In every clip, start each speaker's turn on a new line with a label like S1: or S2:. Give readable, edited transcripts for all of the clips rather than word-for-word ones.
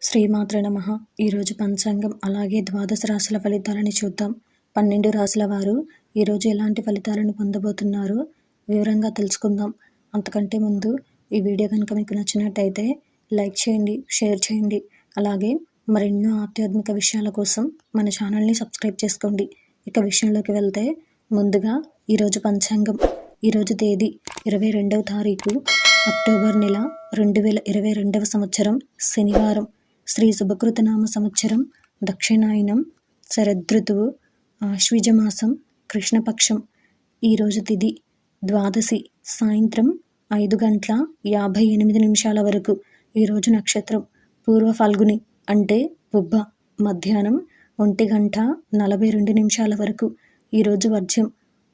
S1: శ్రీమాత్రే నమః. ఈరోజు పంచాంగం అలాగే ద్వాదశ రాశుల ఫలితాలని చూద్దాం. 12 రాశుల వారు ఈరోజు ఎలాంటి ఫలితాలను పొందబోతున్నారో వివరంగా తెలుసుకుందాం. అంతకంటే ముందు ఈ వీడియో కనుక మీకు నచ్చినట్టయితే లైక్ చేయండి, షేర్ చేయండి. అలాగే మరెన్నో ఆధ్యాత్మిక విషయాల కోసం మన ఛానల్ని సబ్స్క్రైబ్ చేసుకోండి. ఇక విషయంలోకి వెళ్తే ముందుగా ఈరోజు పంచాంగం. ఈరోజు తేదీ 22వ తారీఖు అక్టోబర్ నెల 2022 సంవత్సరం శనివారం. శ్రీ శుభకృతనామ సంవత్సరం దక్షిణాయనం, శరదృతువు, ఆశ్వీజమాసం, కృష్ణపక్షం. ఈరోజు తిథి ద్వాదశి, సాయంత్రం 5:58 వరకు. ఈరోజు నక్షత్రం పూర్వ ఫల్గుని అంటే ఉబ్బ, మధ్యాహ్నం 1:42 వరకు. ఈరోజు వర్జ్యం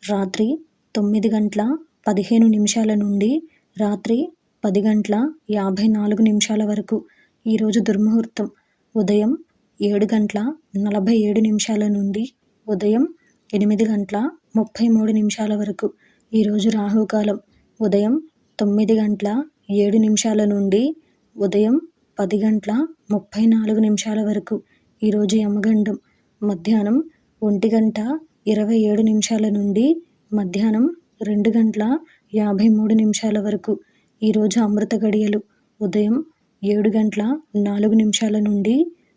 S1: రాత్రి 9:15 నుండి రాత్రి 10:54 వరకు. ఈరోజు దుర్ముహూర్తం ఉదయం 7:47 నుండి ఉదయం 8:33 వరకు. ఈరోజు రాహుకాలం ఉదయం 9:07 నుండి ఉదయం 10:34 వరకు. ఈరోజు యమగండం మధ్యాహ్నం 1:27 నుండి మధ్యాహ్నం 2:53 వరకు. ఈరోజు అమృత గడియలు ఉదయం 7:04 నుండి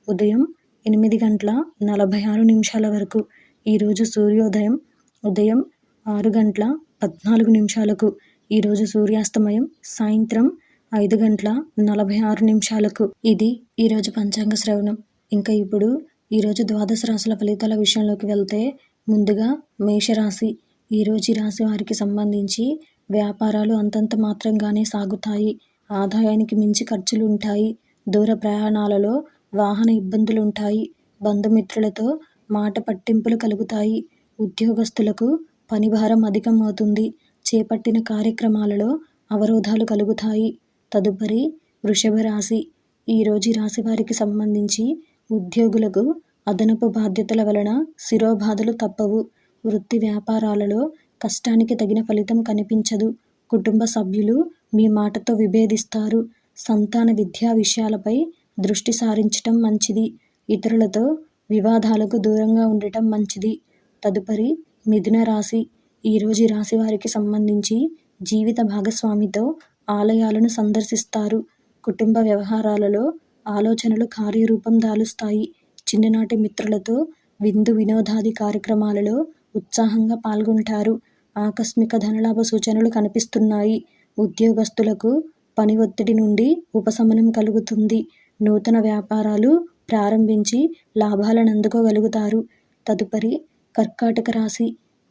S1: ఉదయం 8:46 వరకు. ఈరోజు సూర్యోదయం ఉదయం 6:14. ఈరోజు సూర్యాస్తమయం సాయంత్రం 5:46. ఇది ఈరోజు పంచాంగ శ్రవణం. ఇంకా ఇప్పుడు ఈరోజు ద్వాదశ రాశుల ఫలితాల విషయంలోకి వెళ్తే ముందుగా మేషరాశి. ఈరోజు ఈ రాశి వారికి సంబంధించి వ్యాపారాలు అంతంత మాత్రంగానే సాగుతాయి. ఆదాయానికి మించి ఖర్చులు ఉంటాయి. దూర ప్రయాణాలలో వాహన ఇబ్బందులు ఉంటాయి. బంధుమిత్రులతో మాట పట్టింపులు కలుగుతాయి. ఉద్యోగస్తులకు పనిభారం అధికమవుతుంది. చేపట్టిన కార్యక్రమాలలో అవరోధాలు కలుగుతాయి. తదుపరి వృషభ రాశి. ఈరోజు ఈ రాశి వారికి సంబంధించి ఉద్యోగులకు అదనపు బాధ్యతల వలన శిరోబాధలు తప్పవు. వృత్తి వ్యాపారాలలో కష్టానికి తగిన ఫలితం కనిపించదు. కుటుంబ సభ్యులు మీ మాటతో విభేదిస్తారు. సంతాన విద్యా విషయాలపై దృష్టి సారించటం మంచిది. ఇతరులతో వివాదాలకు దూరంగా ఉండటం మంచిది. తదుపరి మిథున రాశి. ఈరోజు ఈ రాశి వారికి సంబంధించి జీవిత భాగస్వామితో ఆలయాలను సందర్శిస్తారు. కుటుంబ వ్యవహారాలలో ఆలోచనలు కార్యరూపం దాలుస్తాయి. చిన్ననాటి మిత్రులతో విందు వినోదాది కార్యక్రమాలలో ఉత్సాహంగా పాల్గొంటారు. ఆకస్మిక ధనలాభ సూచనలు కనిపిస్తున్నాయి. ఉద్యోగస్తులకు పని ఒత్తిడి నుండి ఉపశమనం కలుగుతుంది. నూతన వ్యాపారాలు ప్రారంభించి లాభాలను అందుకోగలుగుతారు. తదుపరి కర్కాటక రాశి.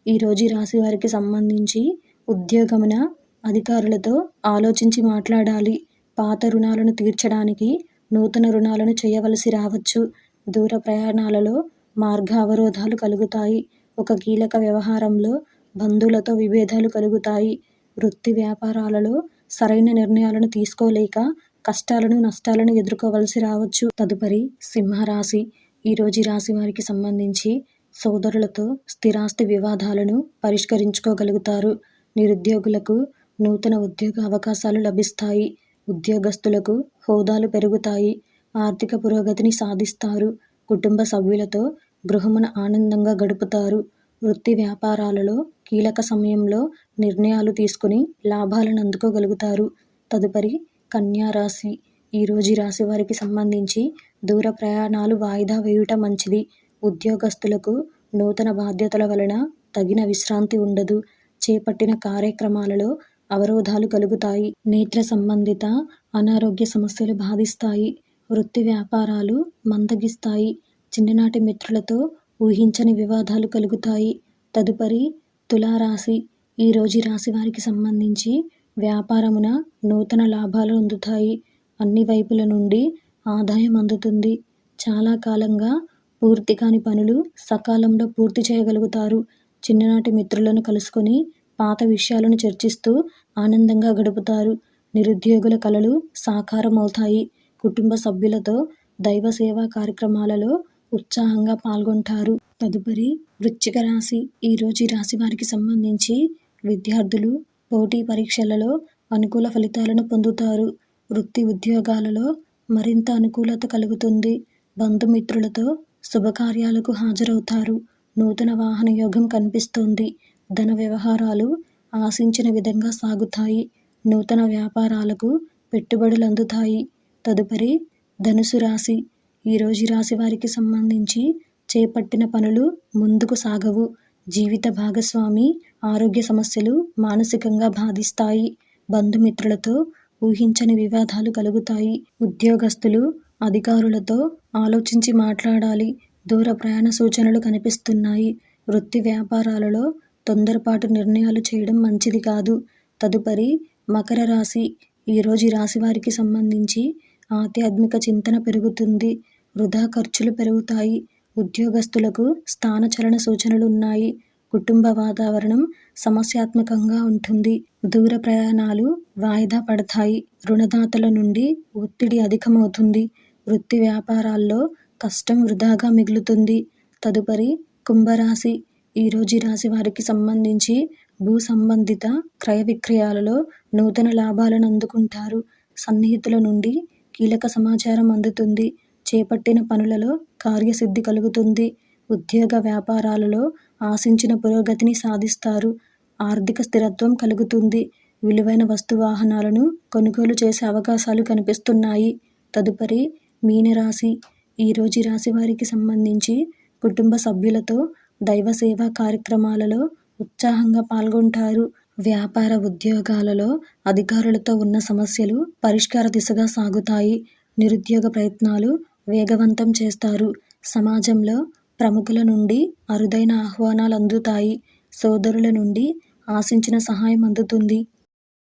S1: ఈరోజు ఈ రాశి వారికి సంబంధించి ఉద్యోగమున అధికారులతో ఆలోచించి మాట్లాడాలి. పాత రుణాలను తీర్చడానికి నూతన రుణాలను చేయవలసి రావచ్చు. దూర ప్రయాణాలలో మార్గ అవరోధాలు కలుగుతాయి. ఒక కీలక వ్యవహారంలో బంధువులతో విభేదాలు కలుగుతాయి. వృత్తి వ్యాపారాలలో సరైన నిర్ణయాలను తీసుకోలేక కష్టాలను నష్టాలను ఎదుర్కోవలసి రావచ్చు. తదుపరి సింహరాశి. ఈరోజు ఈ రాశి వారికి సంబంధించి సోదరులతో స్థిరాస్తి వివాదాలను పరిష్కరించుకోగలుగుతారు. నిరుద్యోగులకు నూతన ఉద్యోగ అవకాశాలు లభిస్తాయి. ఉద్యోగస్తులకు హోదాలు పెరుగుతాయి. ఆర్థిక పురోగతిని సాధిస్తారు. కుటుంబ సభ్యులతో గృహమున ఆనందంగా గడుపుతారు. వృత్తి వ్యాపారాలలో కీలక సమయంలో నిర్ణయాలు తీసుకుని లాభాలను అందుకోగలుగుతారు. తదుపరి కన్యా రాశి. ఈరోజు ఈ రాశి వారికి సంబంధించి దూర ప్రయాణాలు వాయిదా వేయుట మంచిది. ఉద్యోగస్తులకు నూతన బాధ్యతల వలన తగిన విశ్రాంతి ఉండదు. చేపట్టిన కార్యక్రమాలలో అవరోధాలు కలుగుతాయి. నేత్ర సంబంధిత అనారోగ్య సమస్యలు బాధిస్తాయి. వృత్తి వ్యాపారాలు మందగిస్తాయి. చిన్ననాటి మిత్రులతో ఊహించని వివాదాలు కలుగుతాయి. తదుపరి తులారాశి. ఈరోజు ఈ రాశి వారికి సంబంధించి వ్యాపారమున నూతన లాభాలు అందుతాయి. అన్ని వైపుల నుండి ఆదాయం అందుతుంది. చాలా కాలంగా పూర్తి కాని పనులు సకాలంలో పూర్తి చేయగలుగుతారు. చిన్ననాటి మిత్రులను కలుసుకొని పాత విషయాలను చర్చిస్తూ ఆనందంగా గడుపుతారు. నిరుద్యోగుల కలలు సాకారం అవుతాయి. కుటుంబ సభ్యులతో దైవ సేవా కార్యక్రమాలలో ఉత్సాహంగా పాల్గొంటారు. తదుపరి వృశ్చిక రాశి. ఈరోజు ఈ రాశి వారికి సంబంధించి విద్యార్థులు పోటీ పరీక్షలలో అనుకూల ఫలితాలను పొందుతారు. వృత్తి ఉద్యోగాలలో మరింత అనుకూలత కలుగుతుంది. బంధుమిత్రులతో శుభకార్యాలకు హాజరవుతారు. నూతన వాహన యోగం కనిపిస్తోంది. ధన వ్యవహారాలు ఆశించిన విధంగా సాగుతాయి. నూతన వ్యాపారాలకు పెట్టుబడులు అందుతాయి. తదుపరి ధనుసు రాశి. ఈరోజు రాశి వారికి సంబంధించి చేపట్టిన పనులు ముందుకు సాగవు. జీవిత భాగస్వామి ఆరోగ్య సమస్యలు మానసికంగా బాధిస్తాయి. బంధుమిత్రులతో ఊహించని వివాదాలు కలుగుతాయి. ఉద్యోగస్తులు అధికారులతో ఆలోచించి మాట్లాడాలి. దూర ప్రయాణ సూచనలు కనిపిస్తున్నాయి. వృత్తి వ్యాపారాలలో తొందరపాటు నిర్ణయాలు చేయడం మంచిది కాదు. తదుపరి మకర రాశి. ఈరోజు రాశి వారికి సంబంధించి ఆధ్యాత్మిక చింతన పెరుగుతుంది. వృధా ఖర్చులు పెరుగుతాయి. ఉద్యోగస్తులకు స్థానచలన సూచనలు ఉన్నాయి. కుటుంబ వాతావరణం సమస్యాత్మకంగా ఉంటుంది. దూర ప్రయాణాలు వాయిదా పడతాయి. రుణదాతల నుండి ఒత్తిడి అధికమవుతుంది. వృత్తి వ్యాపారాల్లో కష్టం వృధాగా మిగులుతుంది. తదుపరి కుంభరాశి. ఈరోజు రాశి వారికి సంబంధించి భూ సంబంధిత క్రయ విక్రయాలలో నూతన లాభాలను అందుకుంటారు. సన్నిహితుల నుండి కీలక సమాచారం అందుతుంది. చేపట్టిన పనులలో కార్యసిద్ధి కలుగుతుంది. ఉద్యోగ వ్యాపారాలలో ఆశించిన పురోగతిని సాధిస్తారు. ఆర్థిక స్థిరత్వం కలుగుతుంది. విలువైన వస్తు వాహనాలను కొనుగోలు చేసే అవకాశాలు కనిపిస్తున్నాయి. తదుపరి మీనరాశి. ఈరోజు రాశి వారికి సంబంధించి కుటుంబ సభ్యులతో దైవ సేవా కార్యక్రమాలలో ఉత్సాహంగా పాల్గొంటారు. వ్యాపార ఉద్యోగాలలో అధికారులతో ఉన్న సమస్యలు పరిష్కార దిశగా సాగుతాయి. నిరుద్యోగ ప్రయత్నాలు వేగవంతం చేస్తారు. సమాజంలో ప్రముఖుల నుండి అరుదైన ఆహ్వానాలు అందుతాయి. సోదరుల నుండి ఆశించిన సహాయం అందుతుంది.